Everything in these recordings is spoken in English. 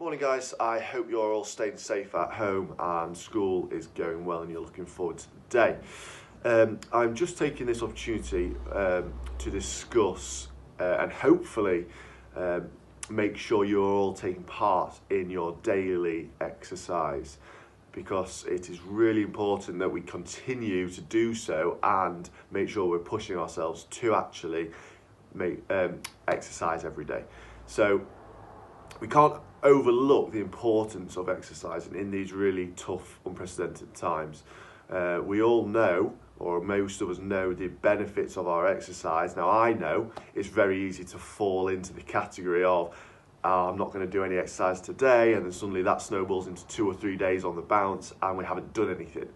Morning guys, I hope you're all staying safe at home and school is going well and you're looking forward to the day. I'm just taking this opportunity to discuss and hopefully make sure you're all taking part in your daily exercise, because it is really important that we continue to do so and make sure we're pushing ourselves to actually make exercise every day. So we can't overlook the importance of exercising in these really tough, unprecedented times. We all know, or most of us know, the benefits of our exercise. Now, I know it's very easy to fall into the category of, I'm not going to do any exercise today, and then suddenly that snowballs into 2 or 3 days on the bounce and we haven't done anything.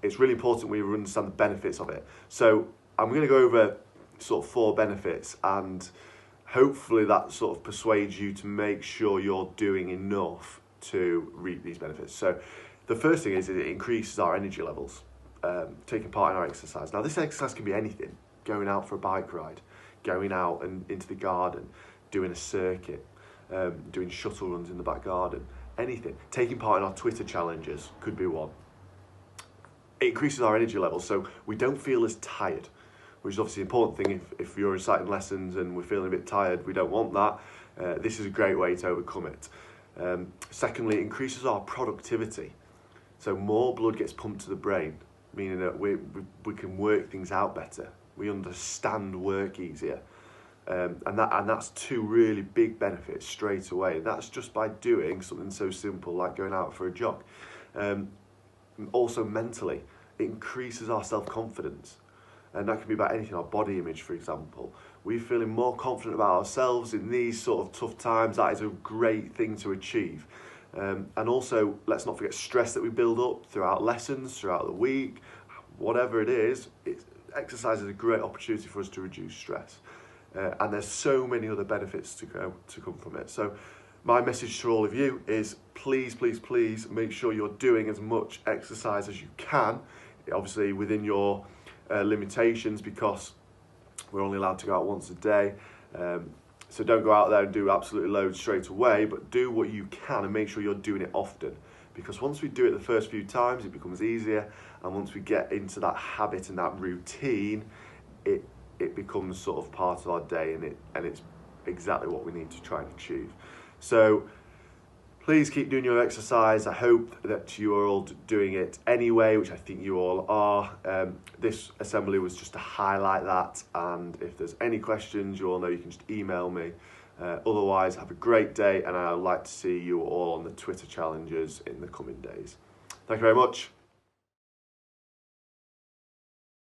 It's really important we understand the benefits of it. So I'm going to go over sort of 4 benefits, and hopefully that sort of persuades you to make sure you're doing enough to reap these benefits. So the first thing is it increases our energy levels, taking part in our exercise. Now, this exercise can be anything: going out for a bike ride, going out and into the garden, doing a circuit, doing shuttle runs in the back garden, anything. Taking part in our Twitter challenges could be one. It increases our energy levels so we don't feel as tired, which is obviously an important thing. If you're reciting lessons and we're feeling a bit tired, we don't want that. This is a great way to overcome it. Secondly, it increases our productivity. So more blood gets pumped to the brain, meaning that we can work things out better. We understand work easier. And that's 2 really big benefits straight away. And that's just by doing something so simple like going out for a jog. Also mentally, it increases our self-confidence. And that can be about anything, our body image, for example. We're feeling more confident about ourselves in these sort of tough times. That is a great thing to achieve. And also, let's not forget stress that we build up throughout lessons, throughout the week, whatever it is. Exercise is a great opportunity for us to reduce stress. And there's so many other benefits to come from it. So my message to all of you is please, please, please make sure you're doing as much exercise as you can, obviously within your limitations, because we're only allowed to go out once a day. So don't go out there and do absolutely loads straight away, but do what you can and make sure you're doing it often. Because once we do it the first few times, it becomes easier. And once we get into that habit and that routine, it becomes sort of part of our day, and it's exactly what we need to try and achieve. So please keep doing your exercise. I hope that you are all doing it anyway, which I think you all are. This assembly was just to highlight that, and if there's any questions, you all know you can just email me. Otherwise, have a great day, and I'd like to see you all on the Twitter challenges in the coming days. Thank you very much.